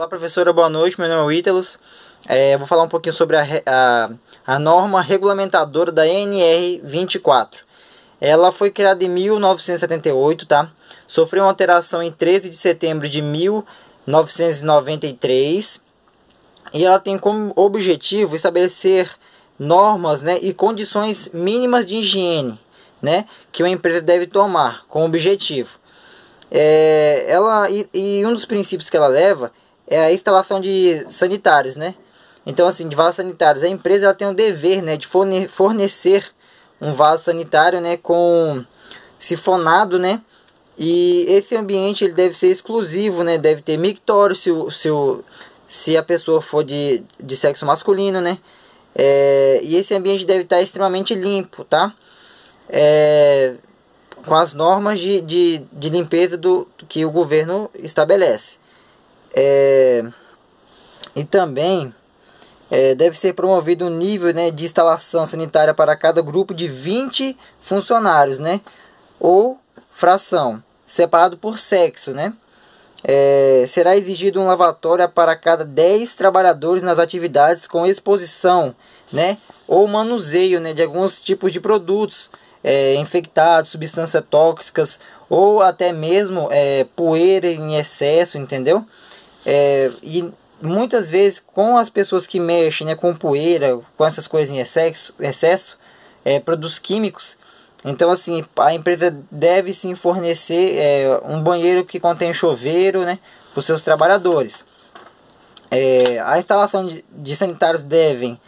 Olá, professora, boa noite. Meu nome é Vítelos. Vou falar um pouquinho sobre a norma regulamentadora da NR24. Ela foi criada em 1978, tá? Sofreu uma alteração em 13 de setembro de 1993 e ela tem como objetivo estabelecer normas, né, e condições mínimas de higiene, né, que uma empresa deve tomar como objetivo. Um dos princípios que ela leva é a instalação de sanitários, né? Então, assim, de vasos sanitários, a empresa ela tem o dever, né, de fornecer um vaso sanitário, né, com sifonado, né? E esse ambiente ele deve ser exclusivo, né? Deve ter mictório se a pessoa for de sexo masculino, né? E esse ambiente deve estar extremamente limpo, tá? Com as normas de limpeza que o governo estabelece. E também deve ser promovido um nível, né, de instalação sanitária para cada grupo de 20 funcionários, né, ou fração, separado por sexo, né. Será exigido um lavatório para cada 10 trabalhadores nas atividades com exposição, né, ou manuseio, né, de alguns tipos de produtos infectados, substâncias tóxicas ou até mesmo poeira em excesso, entendeu? E muitas vezes com as pessoas que mexem, né, com poeira, com essas coisas em excesso, produtos químicos. Então, assim, a empresa deve sim fornecer um banheiro que contém chuveiro, né, para os seus trabalhadores. A instalação de sanitários devem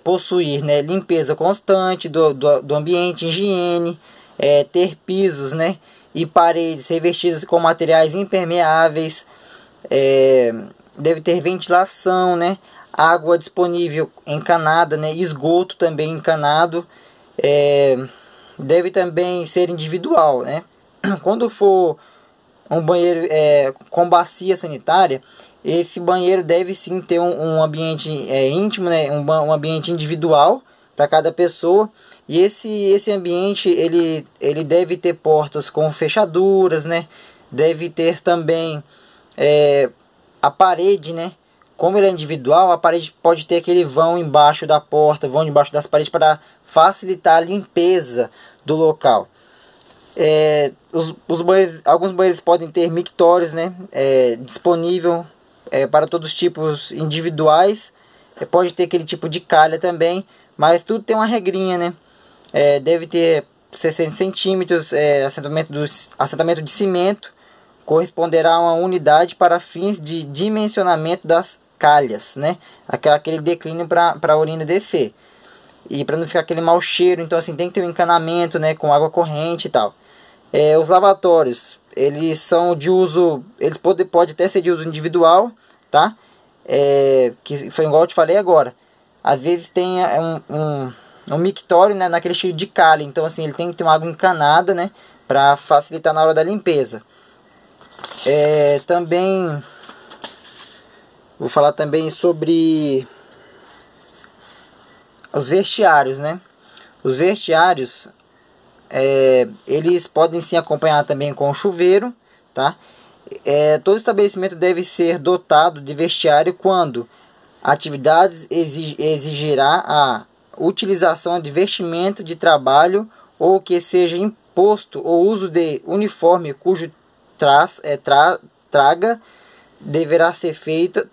possuir, né, limpeza constante do ambiente, higiene, ter pisos, né, e paredes revestidas com materiais impermeáveis, deve ter ventilação, né, água disponível encanada, né, esgoto também encanado, deve também ser individual, né. Quando for um banheiro com bacia sanitária, esse banheiro deve sim ter um ambiente íntimo, né, um ambiente individual para cada pessoa. E esse ambiente ele deve ter portas com fechaduras, né, deve ter também a parede, né, como ele é individual, a parede pode ter aquele vão embaixo da porta, vão embaixo das paredes para facilitar a limpeza do local. Alguns banheiros podem ter mictórios, né, disponível para todos os tipos individuais. Pode ter aquele tipo de calha também, mas tudo tem uma regrinha, né. Deve ter 60 centímetros, assentamento de cimento, corresponderá a uma unidade para fins de dimensionamento das calhas, né, aquele declínio para a urina descer. E para não ficar aquele mau cheiro, então assim, tem que ter um encanamento, né, com água corrente e tal. Os lavatórios, eles são de uso, eles pode até ser de uso individual, tá? Que foi igual eu te falei agora. Às vezes tem um mictório, né, naquele estilo de calha, então assim, ele tem que ter uma água encanada, né, para facilitar na hora da limpeza. Também vou falar também sobre os vestiários, né? Os vestiários eles podem sim acompanhar também com o chuveiro, tá? Todo estabelecimento deve ser dotado de vestiário quando atividades exigirá a utilização de vestimenta de trabalho ou que seja imposto o uso de uniforme cujo a troca deverá ser feita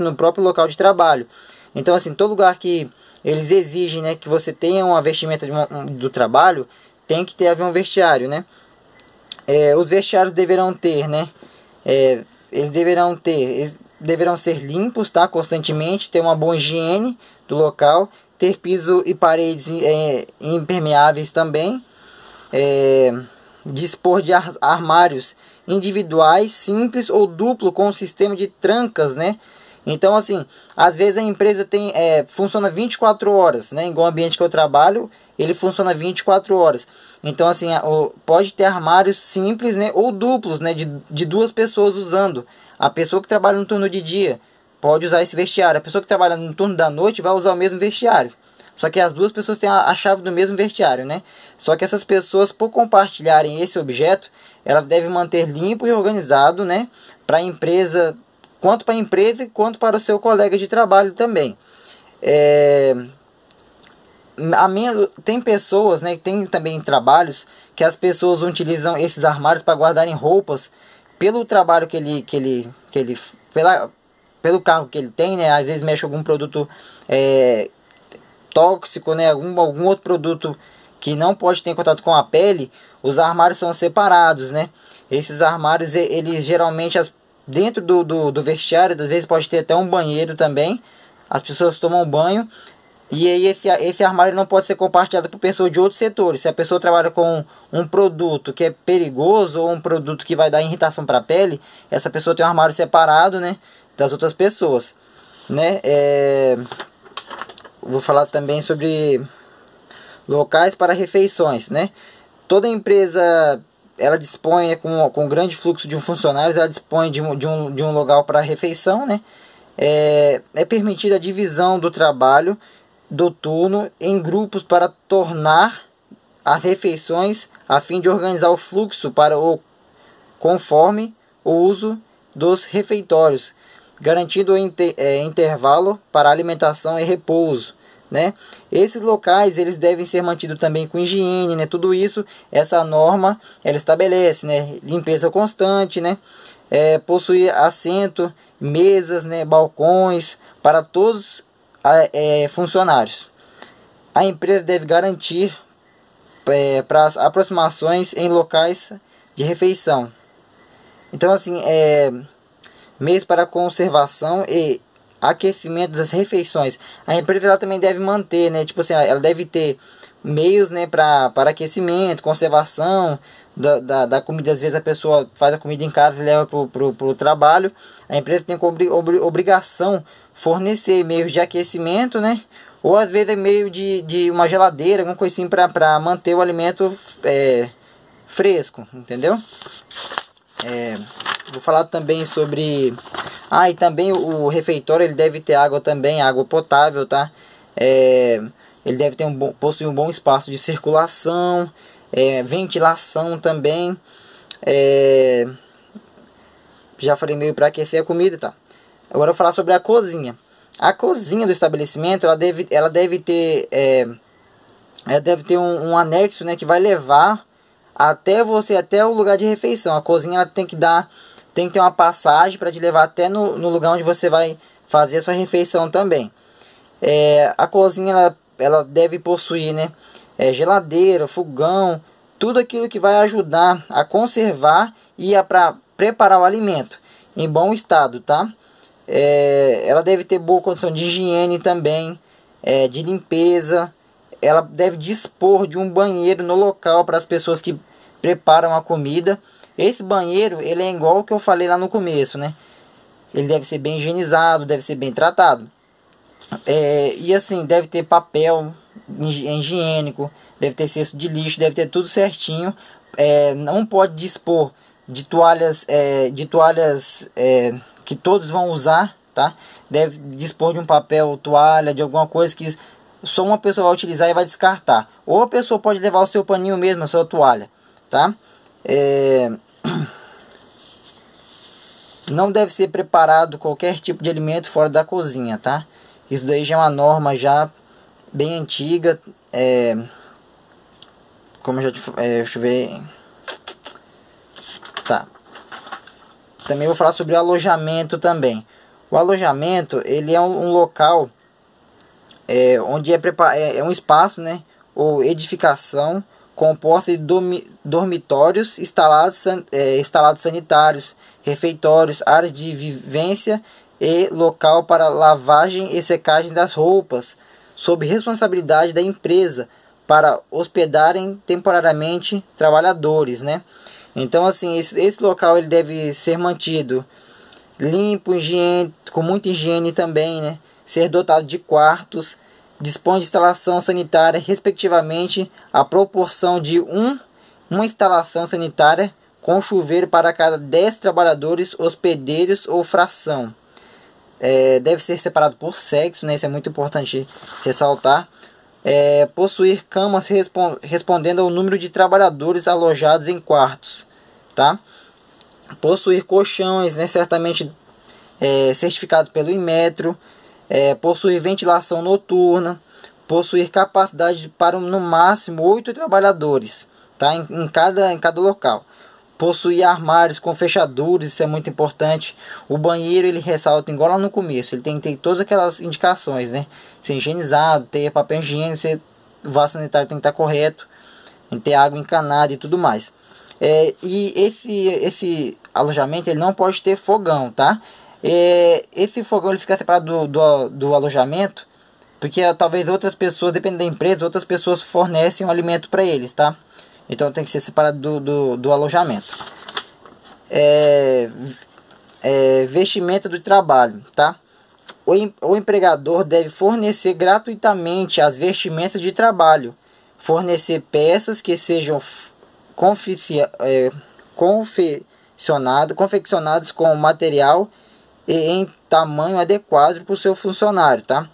no próprio local de trabalho. Então, assim, todo lugar que eles exigem, né, que você tenha uma vestimenta do trabalho, tem que haver um vestiário, né? Os vestiários deverão ter, né? Eles deverão ser limpos, tá? Constantemente, ter uma boa higiene do local, ter piso e paredes impermeáveis também, dispor de armários individuais, simples ou duplo com um sistema de trancas, né? Então, assim, às vezes a empresa funciona 24 horas, né? Igual o ambiente que eu trabalho, ele funciona 24 horas. Então, assim, pode ter armários simples, né? Ou duplos, né? De duas pessoas usando. A pessoa que trabalha no turno de dia pode usar esse vestiário. A pessoa que trabalha no turno da noite vai usar o mesmo vestiário. Só que as duas pessoas têm a chave do mesmo vestiário, né? Só que essas pessoas, por compartilharem esse objeto, elas devem manter limpo e organizado, né? Para a empresa quanto para a empresa quanto para o seu colega de trabalho também. Tem pessoas, né, tem também trabalhos que as pessoas utilizam esses armários para guardarem roupas pelo trabalho pelo carro que ele tem, né, às vezes mexe com algum produto tóxico, né, algum outro produto que não pode ter contato com a pele. Os armários são separados, né? Esses armários, eles geralmente dentro do vestiário, às vezes pode ter até um banheiro também. As pessoas tomam banho. E aí esse armário não pode ser compartilhado por pessoas de outros setores. Se a pessoa trabalha com um produto que é perigoso ou um produto que vai dar irritação para a pele, essa pessoa tem um armário separado, né, das outras pessoas, né? Vou falar também sobre locais para refeições, né? Toda empresa, ela dispõe com grande fluxo de funcionários, ela dispõe de um local para refeição, né? É permitida a divisão do trabalho do turno em grupos para tornar as refeições a fim de organizar o fluxo conforme o uso dos refeitórios, garantindo intervalo para alimentação e repouso, né? Esses locais, eles devem ser mantidos também com higiene, né? Tudo isso, essa norma, ela estabelece, né? Limpeza constante, né? Possuir assento, mesas, né? Balcões para todos funcionários. A empresa deve garantir para as aproximações em locais de refeição. Então, assim, meios para conservação e aquecimento das refeições. A empresa ela também deve manter, né? Tipo assim, ela deve ter meios, né, para aquecimento, conservação da comida. Às vezes a pessoa faz a comida em casa e leva pro trabalho. A empresa tem como obrigação fornecer meios de aquecimento, né? Ou às vezes é meio de uma geladeira, alguma coisa assim, para manter o alimento fresco, entendeu? Vou falar também sobre... e também o refeitório, ele deve ter água também, água potável, tá? Ele deve possuir um bom espaço de circulação, ventilação também. Já falei meio para aquecer a comida, tá? Agora eu vou falar sobre a cozinha. A cozinha do estabelecimento, ela deve ter um anexo, né, que vai levar até o lugar de refeição. A cozinha ela tem que ter uma passagem para te levar até no lugar onde você vai fazer a sua refeição também. A cozinha ela deve possuir, né, geladeira, fogão, tudo aquilo que vai ajudar a conservar e para preparar o alimento em bom estado, tá? Ela deve ter boa condição de higiene também, de limpeza. Ela deve dispor de um banheiro no local para as pessoas que preparam a comida. Esse banheiro, ele é igual o que eu falei lá no começo, né? Ele deve ser bem higienizado, deve ser bem tratado. E assim, deve ter papel higiênico, deve ter cesto de lixo, deve ter tudo certinho. Não pode dispor de toalhas que todos vão usar, tá? Deve dispor de um papel, toalha, de alguma coisa que só uma pessoa vai utilizar e vai descartar. Ou a pessoa pode levar o seu paninho mesmo, a sua toalha, tá? Não deve ser preparado qualquer tipo de alimento fora da cozinha, tá? Isso daí já é uma norma já bem antiga. Como eu já deixa eu ver. Tá. Também vou falar sobre o alojamento também. O alojamento, ele é um local onde é um espaço, né, ou edificação composta de dormitórios instalados sanitários, refeitórios, áreas de vivência e local para lavagem e secagem das roupas, sob responsabilidade da empresa para hospedarem temporariamente trabalhadores, né? Então, assim, esse local ele deve ser mantido limpo, com muita higiene também, né? Ser dotado de quartos, dispõe de instalação sanitária, respectivamente, a proporção de uma instalação sanitária com chuveiro para cada 10 trabalhadores, hospedeiros ou fração. Deve ser separado por sexo, né? Isso é muito importante ressaltar. Possuir camas respondendo ao número de trabalhadores alojados em quartos, tá? Possuir colchões, né? Certamente certificado pelo Inmetro, possuir ventilação noturna, possuir capacidade para no máximo 8 trabalhadores, tá? em cada local. Possuir armários com fechaduras, isso é muito importante. O banheiro, ele ressalta igual lá no começo, ele tem que ter todas aquelas indicações, né? Ser higienizado, ter papel higiênico, o vaso sanitário tem que estar correto, tem que ter água encanada e tudo mais. E esse alojamento, ele não pode ter fogão, tá? Esse fogão, ele fica separado do alojamento, porque talvez outras pessoas, dependendo da empresa, outras pessoas fornecem um alimento para eles, tá? Então tem que ser separado do alojamento. Vestimenta do trabalho, tá? O empregador deve fornecer gratuitamente as vestimentas de trabalho, fornecer peças que sejam confeccionadas com material e em tamanho adequado para o seu funcionário, tá?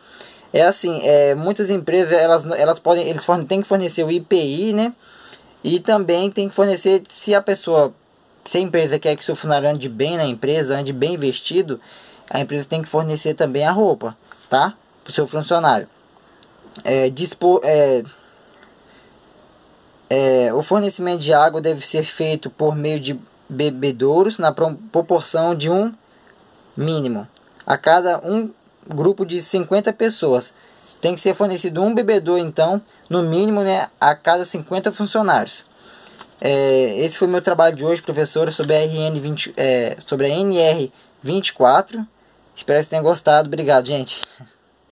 Muitas empresas eles têm que fornecer o IPI, né? E também tem que fornecer, se a empresa quer que seu funcionário ande bem na empresa, ande bem vestido, a empresa tem que fornecer também a roupa, tá? Para o seu funcionário. O fornecimento de água deve ser feito por meio de bebedouros na proporção de um mínimo a cada um grupo de 50 pessoas. Tem que ser fornecido um bebedouro, então, no mínimo, né, a cada 50 funcionários. Esse foi meu trabalho de hoje, professora, sobre a NR24. Espero que vocês tenham gostado. Obrigado, gente.